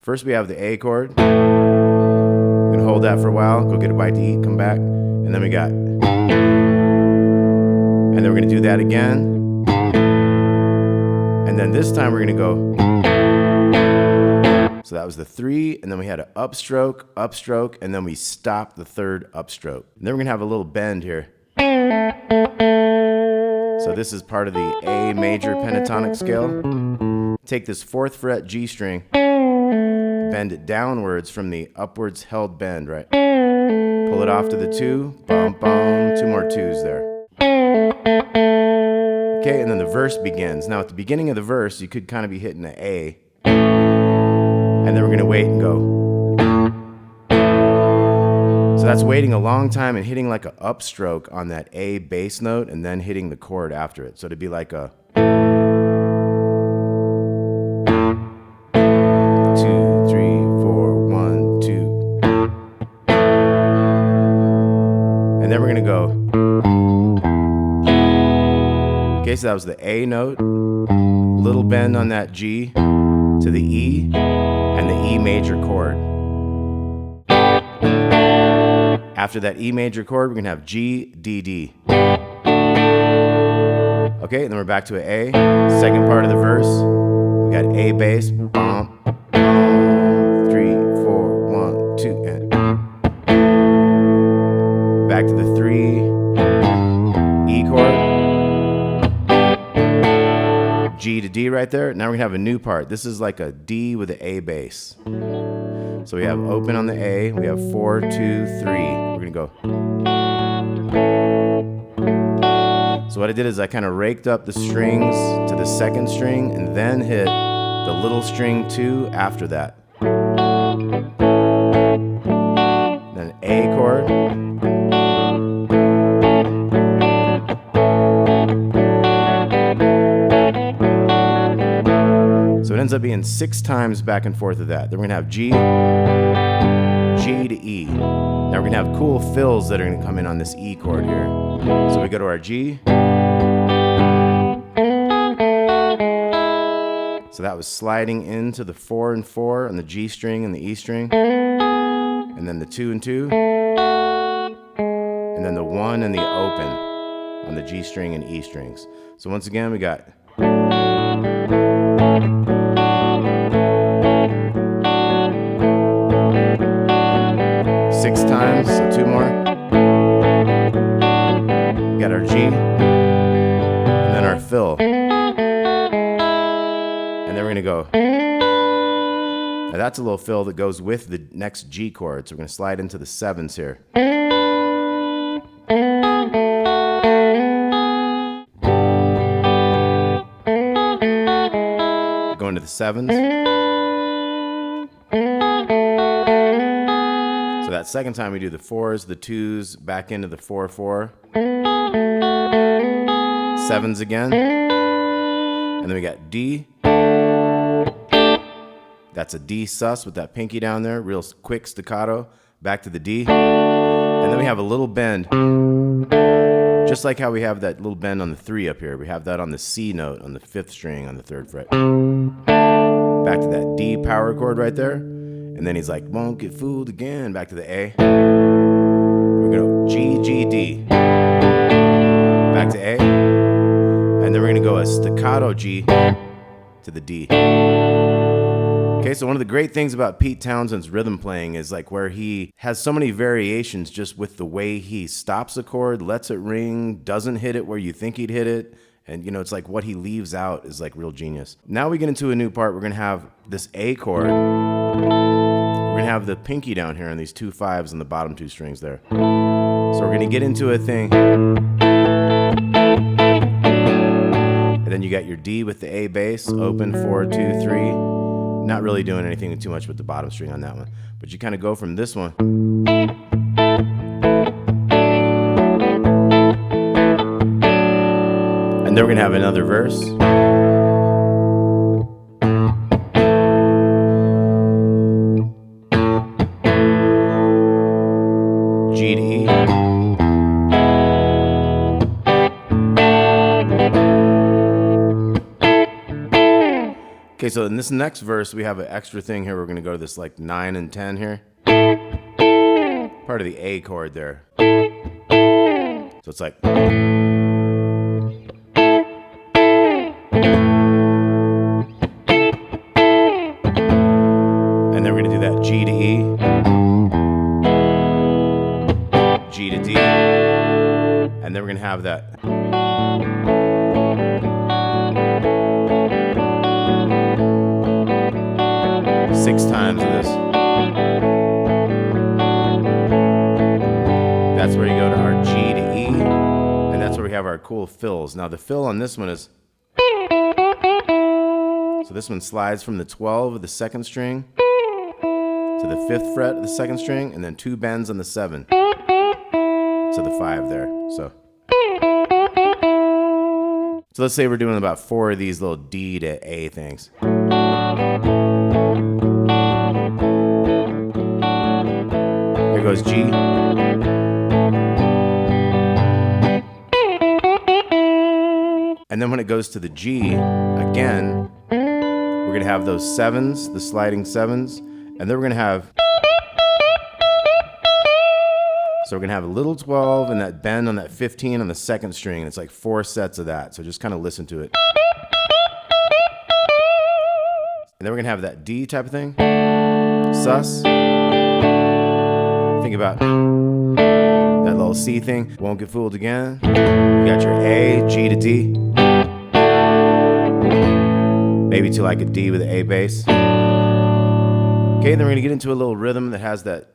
First we have the A chord. We're gonna hold that for a while, go get a bite to eat, come back, and then we got, and then we're gonna do that again. And then this time we're gonna go, so that was the 3, and then we had an upstroke, upstroke, and then we stopped the third upstroke. And then we're gonna have a little bend here. So this is part of the A major pentatonic scale. Take this 4th fret G string, bend it downwards from the upwards held bend, right? Pull it off to the 2, bum, bum, 2 more 2s there. Okay, and then the verse begins. Now at the beginning of the verse, you could kind of be hitting an A, and then we're gonna wait and go. So that's waiting a long time and hitting like an upstroke on that A bass note and then hitting the chord after it. So it'd be like a 2, 3, 4, 1, 2. And then we're gonna go. Okay, so that was the A note, little bend on that G to the E, and the E major chord. After that E major chord, we're gonna have G, D, D. Okay, and then we're back to an A. Second part of the verse, we got A bass, bump, 3, 4, 1, 2, and back to the 3, E chord, G to D right there. Now we're gonna have a new part. This is like a D with an A bass. So we have open on the A, we have 4, 2, 3. We're gonna go. So what I did is I kind of raked up the strings to the 2nd string and then hit the little string 2 after that. Then A chord. So it ends up being 6 times back and forth of that. Then we're gonna have G, G to E. Now we're gonna have cool fills that are gonna come in on this E chord here. So we go to our G. So that was sliding into the 4 and 4 on the G string and the E string. And then the 2 and 2. And then the 1 and the open on the G string and E strings. So once again, we got. Six times, so 2 more. We got our G, and then our fill. And then we're gonna go. Now that's a little fill that goes with the next G chord, so we're gonna slide into the 7s here. Go into the 7s. That second time we do the 4s, the 2s, back into the 4, 4. 7s again. And then we got D. That's a D sus with that pinky down there, real quick staccato. Back to the D. And then we have a little bend. Just like how we have that little bend on the 3 up here. We have that on the C note on the 5th string on the 3rd fret. Back to that D power chord right there. And then he's like, won't get fooled again. Back to the A. We're gonna G, G, D. Back to A. And then we're gonna go a staccato G to the D. Okay, so one of the great things about Pete Townshend's rhythm playing is like where he has so many variations just with the way he stops a chord, lets it ring, doesn't hit it where you think he'd hit it. And you know, it's like what he leaves out is like real genius. Now we get into a new part. We're gonna have this A chord. We're gonna have the pinky down here on these 2 5s and the bottom 2 strings there. So we're gonna get into a thing. And then you got your D with the A bass, open 4, 2, 3. Not really doing anything too much with the bottom string on that one. But you kind of go from this one. And then we're gonna have another verse. G to E. Okay, so in this next verse, we have an extra thing here. We're going to go to this like 9 and 10 here. Part of the A chord there. So it's like. And then we're going to do that G to E. G to D. And then we're going to have that. 6 times of this. That's where you go to our G to E, and that's where we have our cool fills. Now the fill on this one is, so this one slides from the 12 of the 2nd string to the 5th fret of the 2nd string, and then 2 bends on the 7 to the 5 there. So let's say we're doing about 4 of these little D to A things. Here goes G. And then when it goes to the G, again, we're going to have those 7s, the sliding 7s, and then we're going to have, so we're going to have a little 12 and that bend on that 15 on the 2nd string. It's like 4 sets of that, so just kind of listen to it. And then we're going to have that D type of thing, sus. Think about that little C thing, won't get fooled again. You got your A, G to D. Maybe to like a D with an A bass. Okay, then we're gonna get into a little rhythm that has that.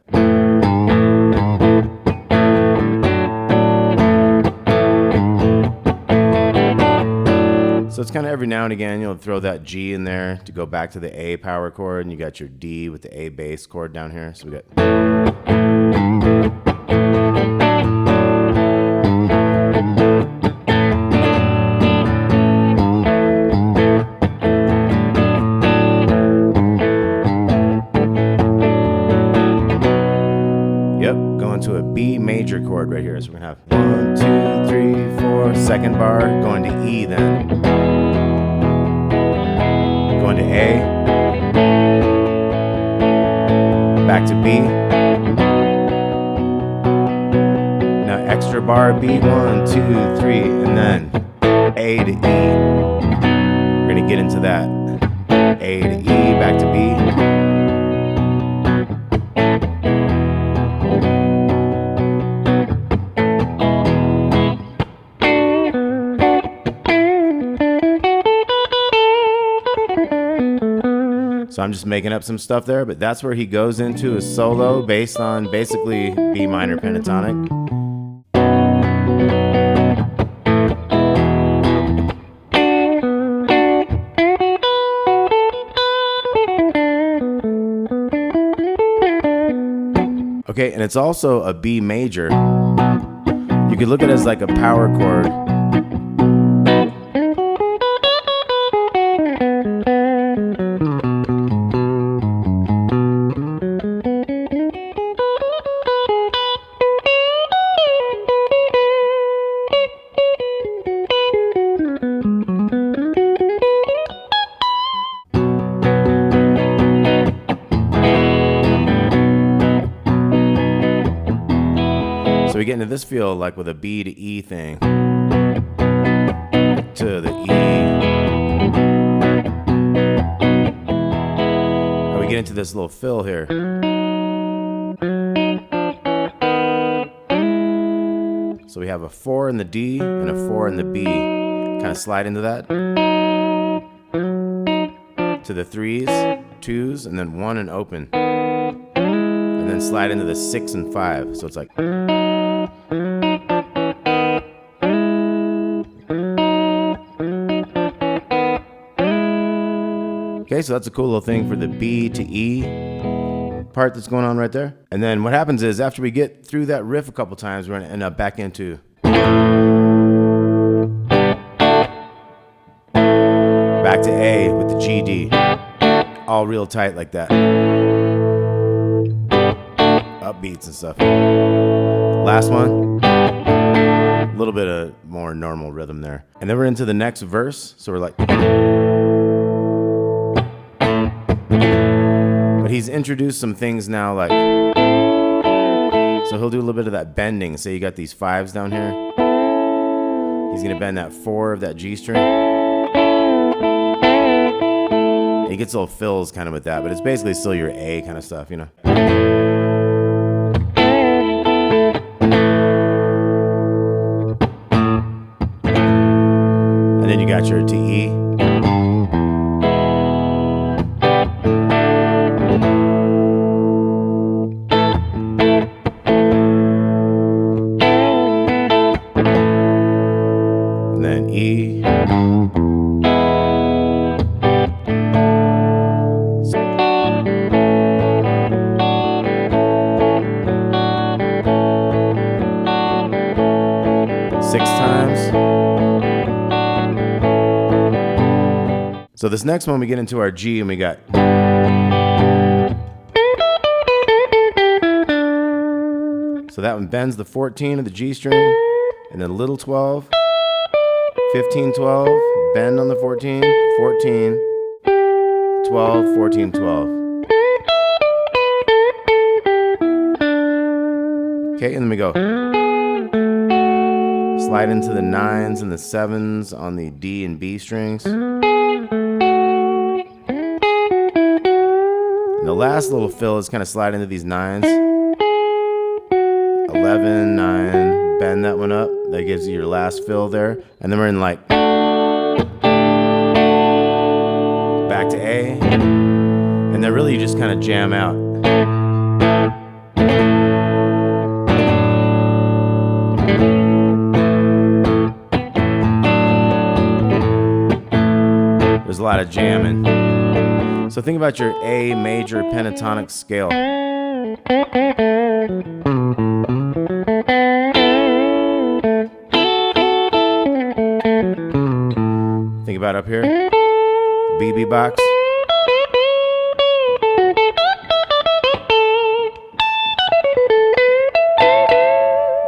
So it's kind of every now and again you'll throw that G in there to go back to the A power chord, and you got your D with the A bass chord down here. So we got. To a B major chord right here. So we're gonna have 1, 2, 3, 4, 2nd bar, going to E then. Going to A. Back to B. Now extra bar B, 1, 2, 3, and then A to E. We're gonna get into that. A to E, back to B. So I'm just making up some stuff there, but that's where he goes into a solo based on basically B minor pentatonic. Okay, and it's also a B major. You could look at it as like a power chord. So we get into this feel like with a B to E thing. To the E. And we get into this little fill here. So we have a 4 in the D and a 4 in the B. Kind of slide into that. To the 3s, 2s, and then 1 and open. And then slide into the 6 and 5. So it's like. Okay, so that's a cool little thing for the B to E part that's going on right there. And then what happens is after we get through that riff a couple times, we're gonna end up back into back to A with the G D, all real tight like that. Upbeats and stuff. Last one, a little bit of more normal rhythm there. And then we're into the next verse, so we're like. introduce some things now, like, so he'll do a little bit of that bending. Say you got these 5s down here. He's gonna bend that 4 of that G string. And he gets little fills kind of with that, but it's basically still your A kind of stuff, you know. And then you got your to E. And then E. So this next one, we get into our G, and we got. So that one bends the 14 of the G string, and then little 12, 15, 12, bend on the 14, 14, 12, 14, 12. Okay, and then we go. Slide into the 9s and the 7s on the D and B strings. And the last little fill is kind of slide into these 9s. 11, 9, bend that one up. That gives you your last fill there. And then we're in like back to A. And then really you just kind of jam out. There's a lot of jamming. So think about your A major pentatonic scale. Think about up here, BB box.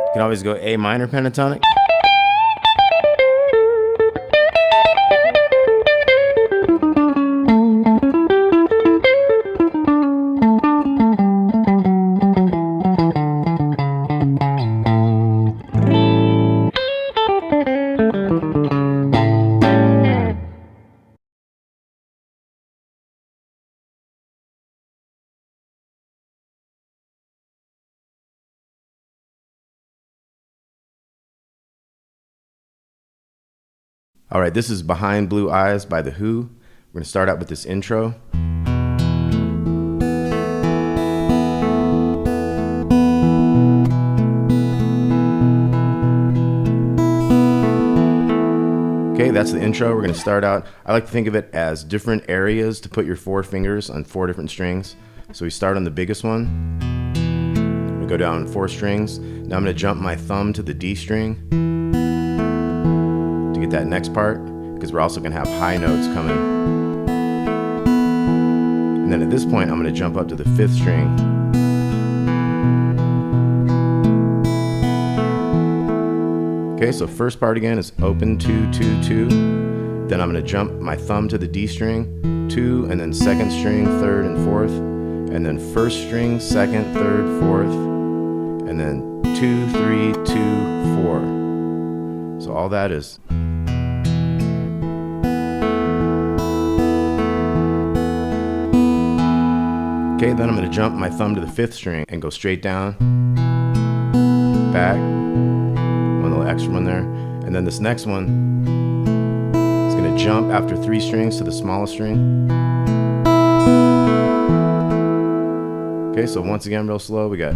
You can always go A minor pentatonic. All right, this is Behind Blue Eyes by The Who. We're gonna start out with this intro. Okay, that's the intro. We're gonna start out. I like to think of it as different areas to put your 4 fingers on 4 different strings. So we start on the biggest one. We go down 4 strings. Now I'm gonna jump my thumb to the D string to get that next part, because we're also going to have high notes coming. And then at this point, I'm going to jump up to the 5th string. Okay, so first part again is open 2, 2, 2. Then I'm going to jump my thumb to the D string, 2, and then 2nd string, 3rd and 4th, and then 1st string, 2nd, 3rd, 4th, and then 2, 3, 2, 4. So all that is. Okay, then I'm going to jump my thumb to the 5th string and go straight down, back, one little extra one there, and then this next one is going to jump after 3 strings to the smallest string. Okay, so once again, real slow, we got.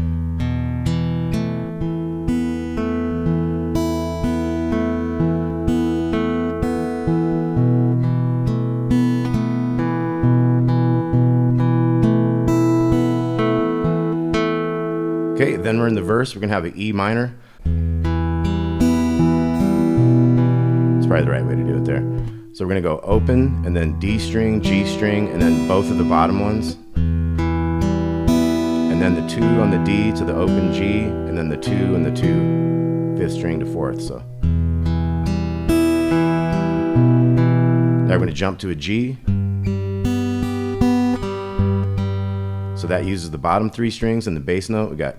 Okay, then we're in the verse. We're gonna have an E minor. It's probably the right way to do it there. So we're gonna go open, and then D string, G string, and then both of the bottom ones. And then the 2 on the D to the open G, and then the 2 and the 2, 5th string to 4th, so. Now we're gonna jump to a G. So that uses the bottom 3 strings and the bass note. We got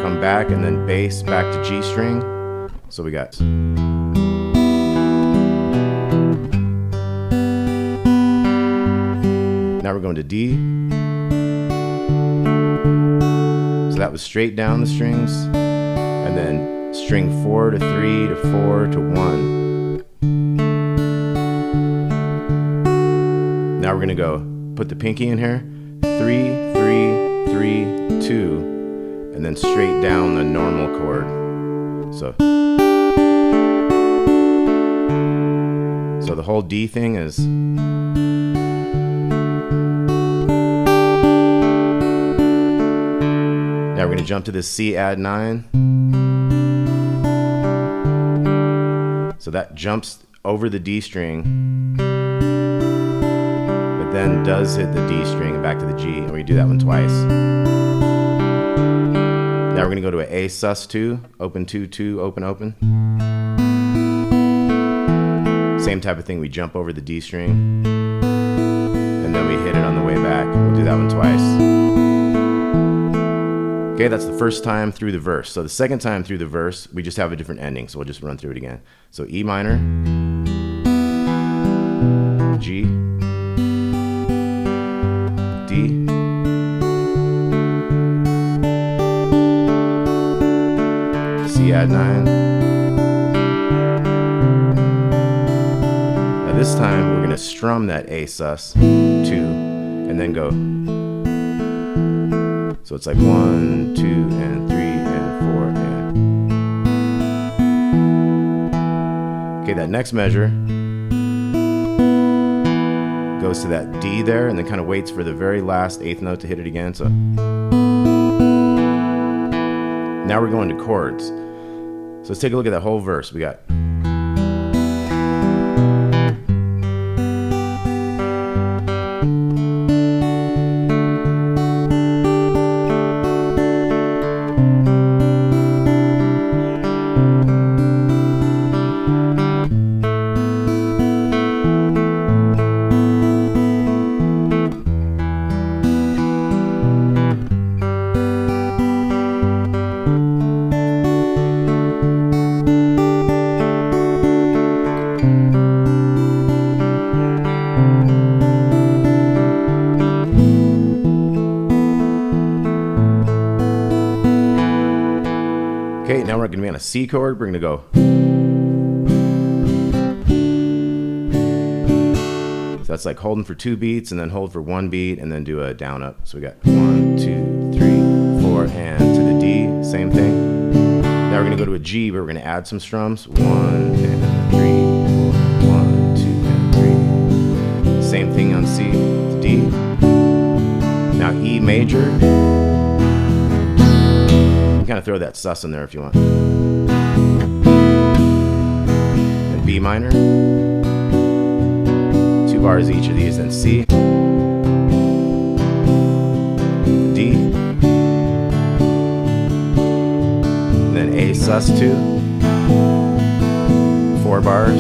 come back and then bass back to G string. So we got now we're going to D. So that was straight down the strings, and then string 4 to 3 to 4 to 1. Now we're gonna go put the pinky in here, 3, 3, 3, 2, and then straight down the normal chord. So the whole D thing is. Now we're going to jump to this C add 9. So that jumps over the D string, but then does hit the D string and back to the G, and we do that one twice. Now we're going to go to an A sus2, open 2, 2, open, open. Same type of thing, we jump over the D string, and then we hit it on the way back. We'll do that one twice. Okay, that's the first time through the verse. So the second time through the verse, we just have a different ending. So we'll just run through it again. So E minor, G, D, C add 9. Now this time we're gonna strum that A sus 2 and then go. So it's like 1, 2, and 3, and 4, and. Okay, that next measure goes to that D there, and then kind of waits for the very last 8th note to hit it again. So now we're going to chords. So let's take a look at that whole verse. We got. Okay, now we're going to be on a C chord. We're going to go. So that's like holding for 2 beats and then hold for 1 beat and then do a down up. So we got 1, 2, 3, 4, and to the D, same thing. Now we're going to go to a G, but we're going to add some strums. 1 and 3, 4, 1, 2, and 3. Same thing on C to D. Now E major. Kind of throw that sus in there if you want. And B minor. 2 bars each of these, then C. D. And then A sus2. 4 bars.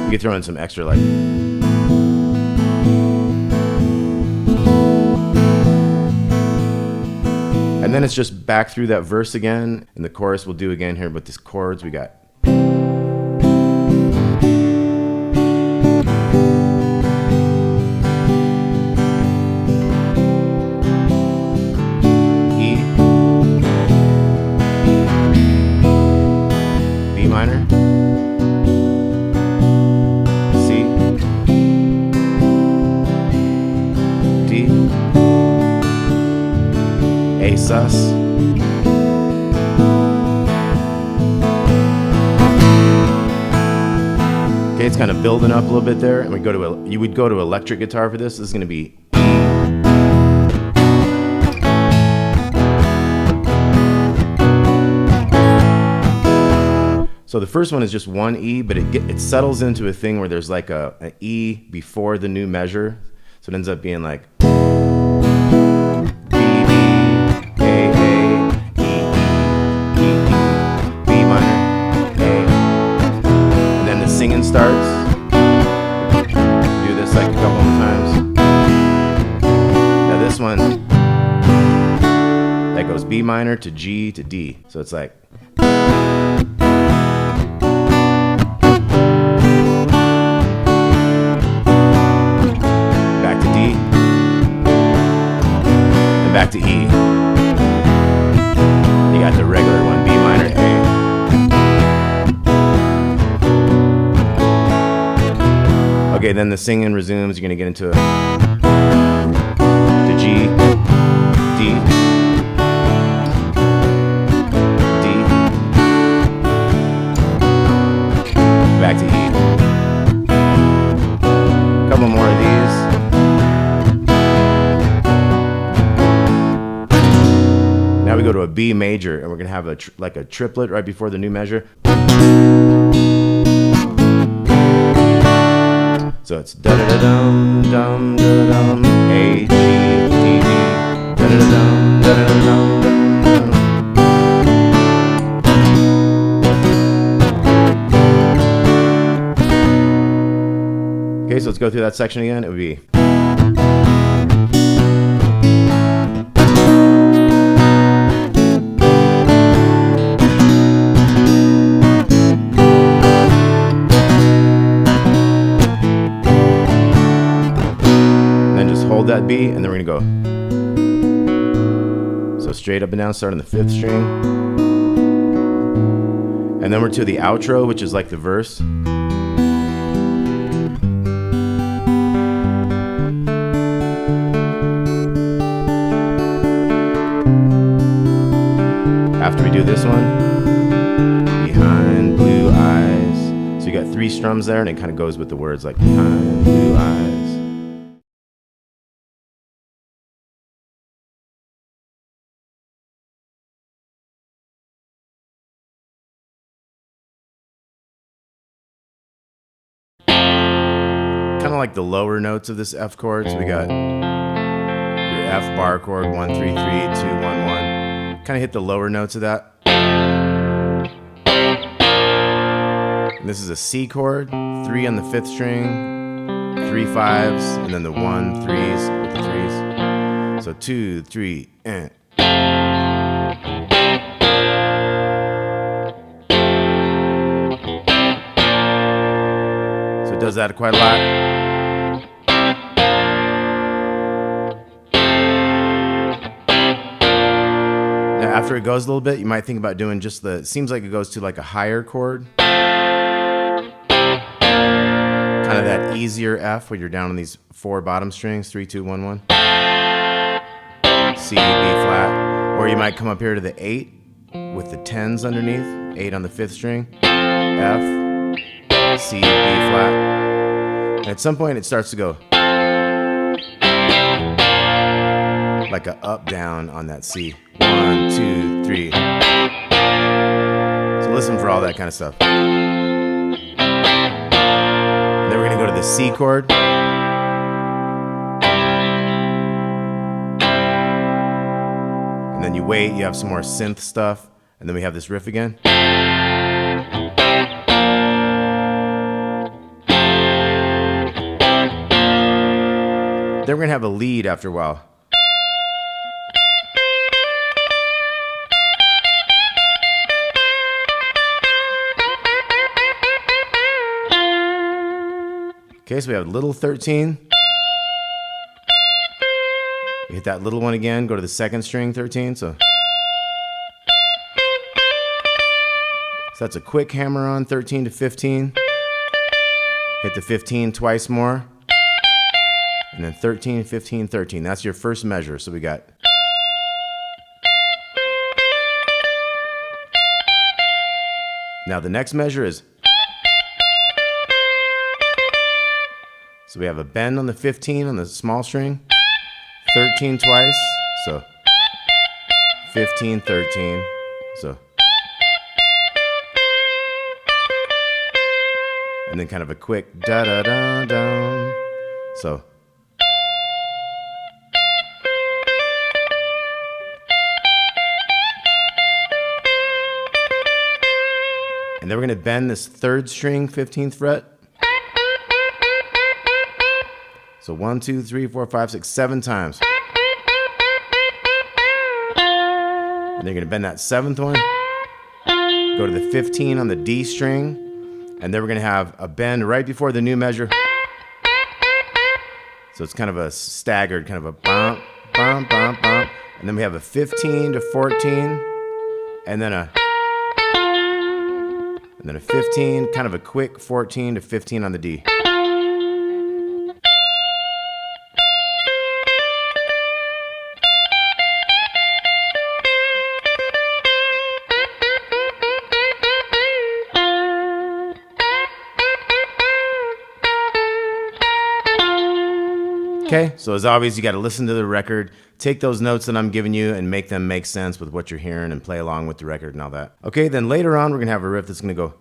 You can throw in some extra like. And then it's just back through that verse again, and the chorus we'll do again here with these chords. We got E, B minor, C, D, A sus. Okay, it's kind of building up a little bit there, and we go to you would go to electric guitar for this. This is going to be. So the first one is just 1 E, but it settles into a thing where there's like an E before the new measure, so it ends up being like. Starts. minor to G to D. So it's like. Back to D. And back to E. You got the regular one, B minor, A. Okay, then the singing resumes. You're gonna get into to G, D, D, back to E. A couple more of these. Now we go to a B major, and we're gonna have like a triplet right before the new measure. So it's da da da dum dum da da dum A G D D da da da dum da da da dum dum. Okay, so let's go through that section again. It would be. Hold that B, and then we're gonna go. So straight up and down, start on the 5th string. And then we're to the outro, which is like the verse. After we do this one, behind blue eyes. So you got 3 strums there, and it kind of goes with the words like behind blue eyes. Kind of like the lower notes of this F chord. So we got your F bar chord, 1 3 3 2 1 1. Kind of hit the lower notes of that. And this is a C chord, 3 on the 5th string, 3 5s, and then the 1 3s with the 3s. So 2 3 and. So it does that quite a lot. Now after it goes a little bit, you might think about doing just it seems like it goes to like a higher chord. Kind of that easier F where you're down on these 4 bottom strings, 3 2 1 1. C, B flat. Or you might come up here to the 8 with the 10s underneath, 8 on the 5th string, F, C, B flat. And at some point it starts to go like a up down on that C. 1 2 3. So listen for all that kind of stuff. And then we're gonna go to the C chord. And then you wait, you have some more synth stuff, and then we have this riff again. Then we're gonna have a lead after a while. Okay, so we have little 13. We hit that little one again, go to the 2nd string 13, so that's a quick hammer on 13 to 15. Hit the 15 twice more. And then 13, 15, 13. That's your first measure. So we got. Now the next measure is. So we have a bend on the 15 on the small string. 13 twice. So 15, 13. So. And then kind of a quick da da da da. So. And then we're going to bend this 3rd string, 15th fret. So 1, 2, 3, 4, 5, 6, 7 times. And then you're gonna bend that 7th one, go to the 15 on the D string, and then we're gonna have a bend right before the new measure. So it's kind of a staggered, kind of a bump, bump, bump, bump. And then we have a 15 to 14, and then a 15, kind of a quick 14 to 15 on the D. Okay, so as always, you got to listen to the record, take those notes that I'm giving you and make them make sense with what you're hearing and play along with the record and all that. Okay, then later on, we're going to have a riff that's going to go.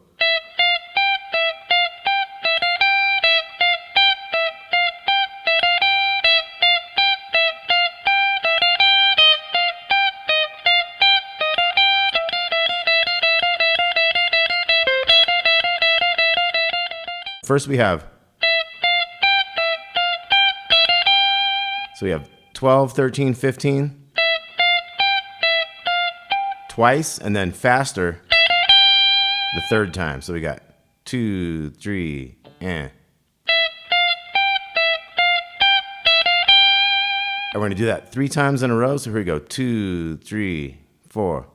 First we have. So we have 12, 13, 15, twice, and then faster the 3rd time. So we got 2, 3, and. And we're gonna do that 3 times in a row. So here we go, 2, 3, 4.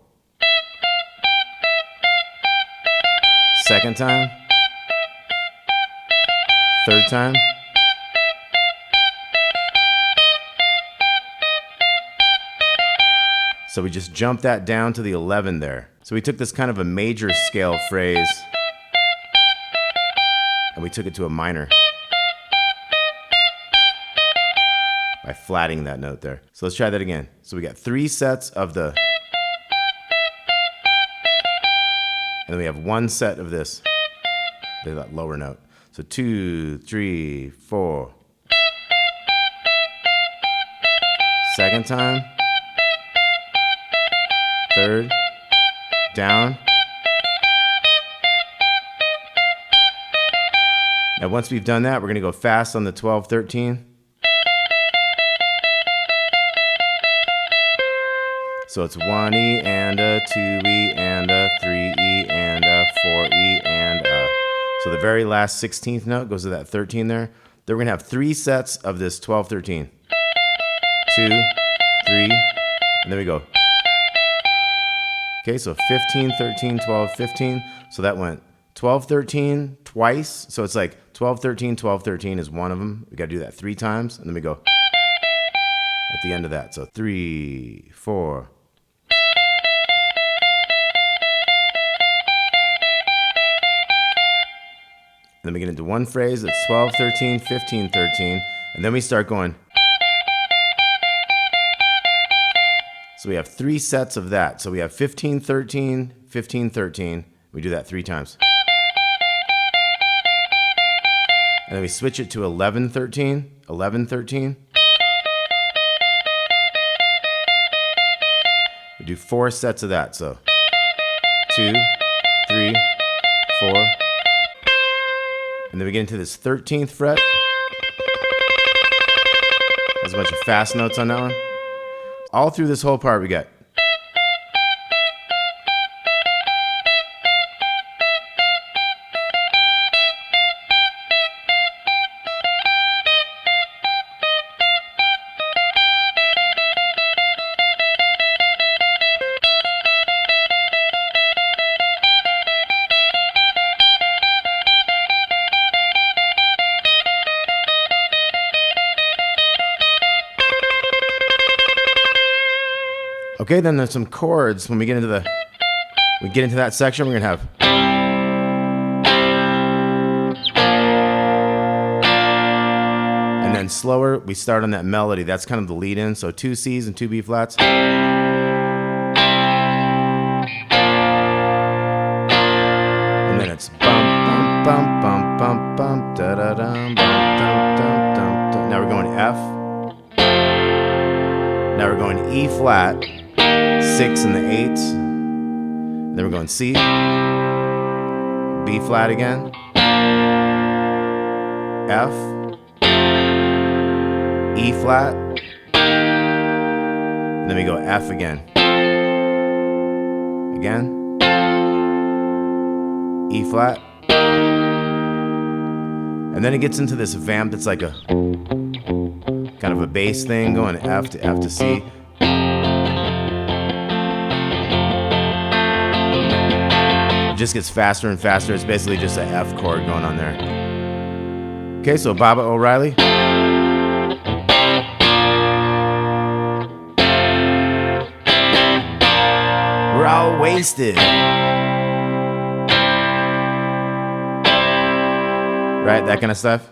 2nd time, 3rd time. So we just jumped that down to the 11 there. So we took this kind of a major scale phrase and we took it to a minor by flatting that note there. So let's try that again. So we got 3 sets of the, and then we have 1 set of this, that lower note. So 2, 3, 4. 2nd time. 3rd, down. Now once we've done that, we're gonna go fast on the 12, 13. So it's 1E and a 2E and a 3E and a 4E and a. So the very last 16th note goes to that 13 there. Then we're gonna have 3 sets of this 12, 13. 2, 3, and then we go. Okay, so 15, 13, 12, 15. So that went 12, 13 twice. So it's like 12, 13, 12, 13 is one of them. We got to do that 3 times. And then we go at the end of that. So 3, 4. And then we get into one phrase that's 12, 13, 15, 13. And then we start going. So we have 3 sets of that. So we have 15, 13, 15, 13. We do that 3 times. And then we switch it to 11, 13, 11, 13. We do 4 sets of that. So 2, 3, 4. And then we get into this 13th fret. There's a bunch of fast notes on that one. All through this whole part we got. Okay, then there's some chords. When we get into that section, we're gonna have. And then slower, we start on that melody. That's kind of the lead in. So 2 C's and 2 B flats. And then it's bum, bum, bum, bum, bum, da da dum, bum, dum, dum, dum, dum. Now we're going F. Now we're going E flat. 6 and the 8s. Then we're going C, B flat again, F, E flat, and then we go F again. Again. E flat. And then it gets into this vamp that's like a kind of a bass thing going F to C. It just gets faster and faster. It's basically just an F chord going on there. Okay, so Baba O'Reilly. We're all wasted. Right, that kind of stuff.